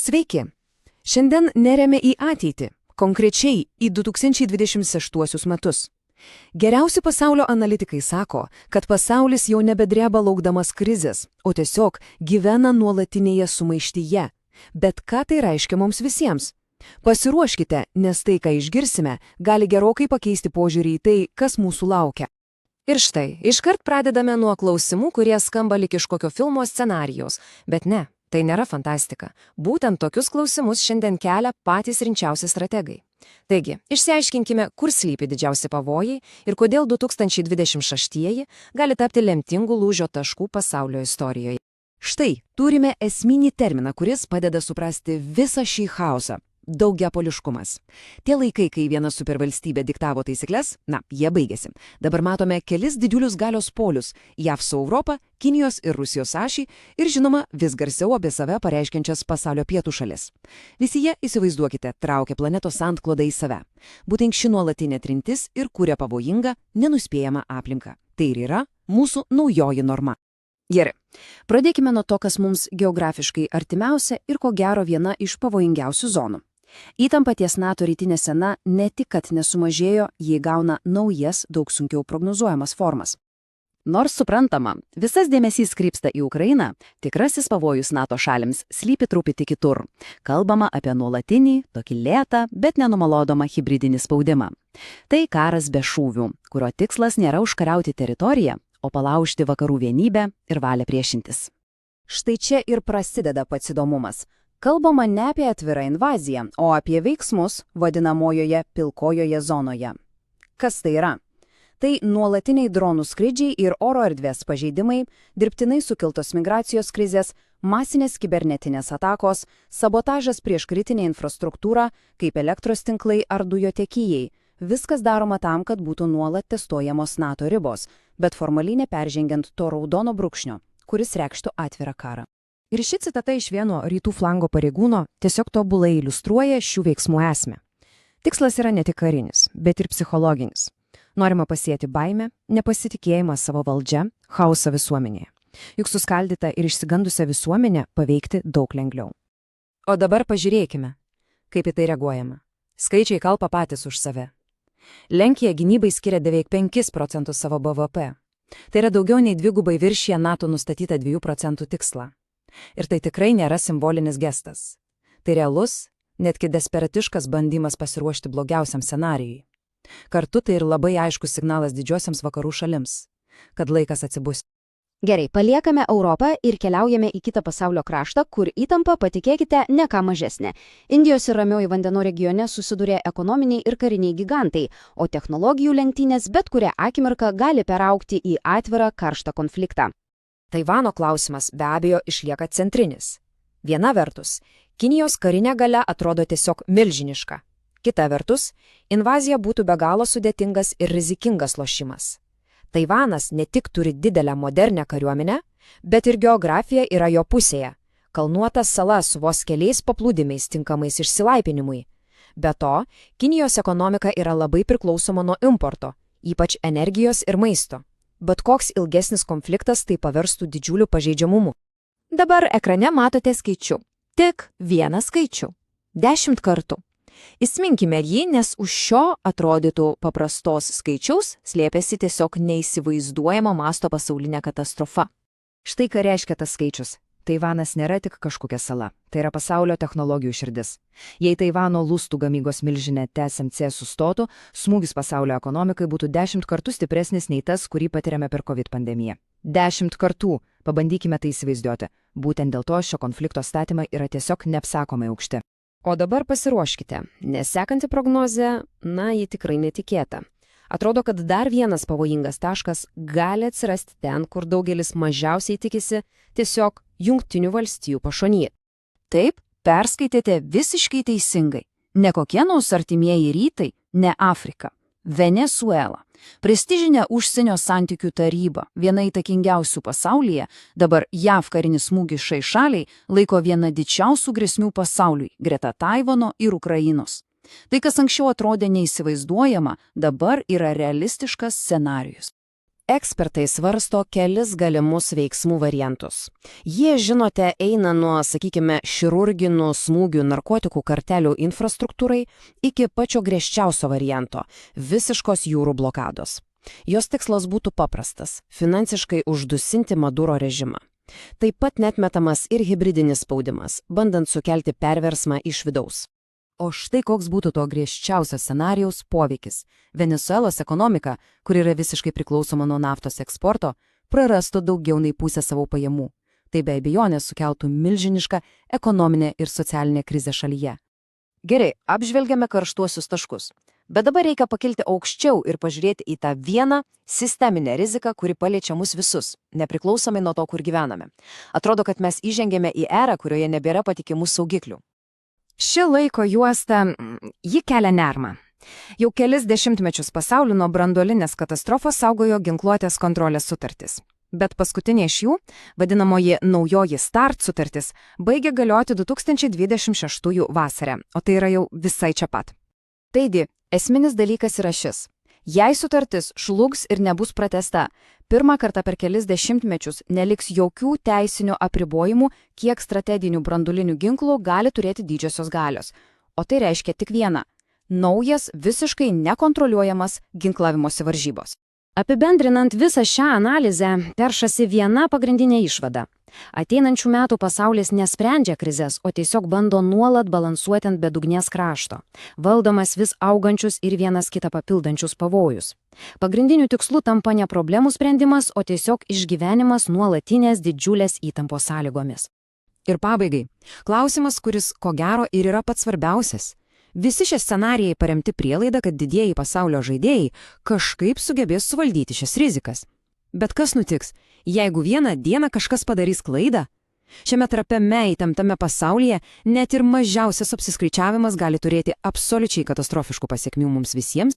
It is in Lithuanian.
Sveiki! Šiandien neriame į ateitį, konkrečiai į 2026 metus. Geriausi pasaulio analitikai sako, kad pasaulis jau nebedreba laukdamas krizės, o tiesiog gyvena nuolatinėje sumaištyje. Bet ką tai reiškia mums visiems? Pasiruoškite, nes tai, ką išgirsime, gali gerokai pakeisti požiūrį į tai, kas mūsų laukia. Ir štai, iškart pradedame nuo klausimų, kurie skamba lyg iš kokio filmo scenarijaus, bet ne. Tai nėra fantastika. Būtent tokius klausimus šiandien kelia patys rimčiausi strategai. Taigi, išsiaiškinkime, kur slypi didžiausi pavojai ir kodėl 2026 gali tapti lemtingų lūžio taškų pasaulio istorijoje. Štai, turime esminį terminą, kuris padeda suprasti visą šį chaosą – daugiapoliškumas. Tie laikai, kai viena supervalstybė diktavo taisyklės, jie baigėsi. Dabar matome kelis didžiulius galios polius – JAV su Europa, Kinijos ir Rusijos ašį ir, žinoma, vis garsiau apie save pareiškiančias pasaulio pietų šalis. Visi jie, įsivaizduokite, traukia planetos antklodą į save. Būtent ši nuolatinė trintis ir kuria pavojingą, nenuspėjamą aplinką. Tai ir yra mūsų naujoji norma. Gerai, pradėkime nuo to, kas mums geografiškai artimiausia ir ko gero viena iš pavojingiausių zonų. Įtampa ties NATO rytinė siena ne tik, kad nesumažėjo, jie gauna naujas, daug sunkiau prognozuojamas formas. Nors suprantama, visas dėmesys krypsta į Ukrainą, tikrasis pavojus NATO šalims slypi truputį kitur. Kalbama apie nuolatinį, tokį lėtą, bet nenumalodomą hibridinį spaudimą. Tai karas be šūvių, kurio tikslas nėra užkariauti teritoriją, o palaužti vakarų vienybę ir valią priešintis. Štai čia ir prasideda pats įdomumas. Kalbama ne apie atvirą invaziją, o apie veiksmus vadinamojoje pilkojoje zonoje. Kas tai yra? Tai nuolatiniai dronų skrydžiai ir oro erdvės pažeidimai, dirbtinai sukeltos migracijos krizės, masinės kibernetinės atakos, sabotažas prieš kritinę infrastruktūrą, kaip elektros tinklai ar dujotiekijai. Viskas daroma tam, kad būtų nuolat testuojamos NATO ribos, bet formaliai neperžengiant to raudono brūkšnio, kuris reikštų atvirą karą. Ir ši citata iš vieno rytų flango pareigūno tiesiog tobulai iliustruoja šių veiksmų esmę. Tikslas yra ne tik karinis, bet ir psichologinis. Norima pasėti baimę, nepasitikėjimą savo valdžia, chaosą visuomenėje. Juk suskaldytą ir išsigandusią visuomenę paveikti daug lengviau. O dabar pažiūrėkime, kaip į tai reaguojama. Skaičiai kalba patys už save. Lenkija gynybai skiria beveik 5% savo BVP. Tai yra daugiau nei dvigubai viršija NATO nustatytą 2% tikslą. Ir tai tikrai nėra simbolinis gestas. Tai realus, netgi desperatiškas bandymas pasiruošti blogiausiam scenarijui. Kartu tai ir labai aiškus signalas didžiosiams vakarų šalims, kad laikas atsibusti. Gerai, paliekame Europą ir keliaujame į kitą pasaulio kraštą, kur įtampa, patikėkite, ne ką mažesnė. Indijos ir Ramiojo vandenų regione susidūrė ekonominiai ir kariniai gigantai, o technologijų lenktynės bet kurią akimirką gali peraugti į atvirą karštą konfliktą. Taivano klausimas be abejo išlieka centrinis. Viena vertus, Kinijos karinė galia atrodo tiesiog milžiniška. Kita vertus, invazija būtų be galo sudėtingas ir rizikingas lošimas. Taivanas ne tik turi didelę modernę kariuomenę, bet ir geografija yra jo pusėje. Kalnuota sala su vos keliais paplūdimiais tinkamais išsilaipinimui. Be to, Kinijos ekonomika yra labai priklausoma nuo importo, ypač energijos ir maisto. Bet koks ilgesnis konfliktas tai paverstų didžiuliu pažeidžiamumu. Dabar ekrane matote skaičių. Tik vieną skaičių. 10 kartų. Įsiminkime jį, nes už šio atrodytų paprastos skaičiaus slėpėsi tiesiog neįsivaizduojama masto pasaulinė katastrofa. Štai ką reiškia tas skaičius. Taivanas nėra tik kažkokia sala. Tai yra pasaulio technologijų širdis. Jei Taivano lustų gamybos milžinė TSMC sustotų, smūgis pasaulio ekonomikai būtų 10 kartų stipresnis nei tas, kurį patiriame per COVID pandemiją. 10 kartų. Pabandykime tai įsivaizduoti. Būtent dėl to šio konflikto statymai yra tiesiog neapsakomai aukšti. O dabar pasiruoškite, nes sekanti prognozė, ji tikrai netikėta. Atrodo, kad dar vienas pavojingas taškas gali atsirasti ten, kur daugelis mažiausiai tikisi, tiesiog Jungtinių valstijų pašonėje. Taip, perskaitėte visiškai teisingai. Ne kokie nors artimieji rytai, ne Afrika. Venesuela. Prestižinė užsienio santykių taryba, viena įtakingiausių pasaulyje, dabar JAV karinis smūgis šiai šaliai laiko viena didžiausių grėsmių pasauliui, greta Taivano ir Ukrainos. Tai, kas anksčiau atrodė neįsivaizduojama, dabar yra realistiškas scenarijus. Ekspertai svarsto kelis galimus veiksmų variantus. Jie, žinote, eina nuo, sakykime, chirurginių smūgių narkotikų kartelių infrastruktūrai iki pačio griežčiausio varianto – visiškos jūrų blokados. Jos tikslas būtų paprastas – finansiškai uždusinti Maduro režimą. Taip pat netmetamas ir hibridinis spaudimas, bandant sukelti perversmą iš vidaus. O štai koks būtų to griežčiausios scenarijaus poveikis. Venesuelos ekonomika, kuri yra visiškai priklausoma nuo naftos eksporto, prarastų daugiau nei pusę savo pajamų. Tai be abejonės sukeltų milžinišką ekonominę ir socialinę krizę šalyje. Gerai, apžvelgiame karštuosius taškus. Bet dabar reikia pakilti aukščiau ir pažiūrėti į tą vieną sisteminę riziką, kuri paliečia mus visus, nepriklausomai nuo to, kur gyvename. Atrodo, kad mes įžengėme į erą, kurioje nebėra patikimų saugiklių. Ši laiko juosta, ji kelia nerimą. Jau kelis dešimtmečius pasaulį nuo branduolinės katastrofos saugojo ginkluotės kontrolės sutartis. Bet paskutinė iš jų, vadinamoji naujoji START sutartis, baigė galioti 2026 vasarą, o tai yra jau visai čia pat. Taigi, esminis dalykas yra šis. Jei sutartis žlugs ir nebus pratęsta, pirmą kartą per kelis dešimtmečius neliks jokių teisinių apribojimų, kiek strateginių brandulinių ginklų gali turėti didžiosios galios. O tai reiškia tik vieną – naujas, visiškai nekontroliuojamas ginklavimosi varžybos. Apibendrinant visą šią analizę, peršasi viena pagrindinė išvada. Ateinančių metų pasaulis nesprendžia krizės, o tiesiog bando nuolat balansuoti ant bedugnės krašto, valdomas vis augančius ir vienas kitą papildančius pavojus. Pagrindiniu tikslu tampa ne problemų sprendimas, o tiesiog išgyvenimas nuolatinės didžiulės įtampos sąlygomis. Ir pabaigai, klausimas, kuris ko gero ir yra pats svarbiausias. Visi šie scenarijai paremti prielaida, kad didieji pasaulio žaidėjai kažkaip sugebės suvaldyti šias rizikas. Bet kas nutiks, jeigu vieną dieną kažkas padarys klaidą? Šiame trapiame įtemptame pasaulyje net ir mažiausias apsiskaičiavimas gali turėti absoliučiai katastrofiškų pasekmių mums visiems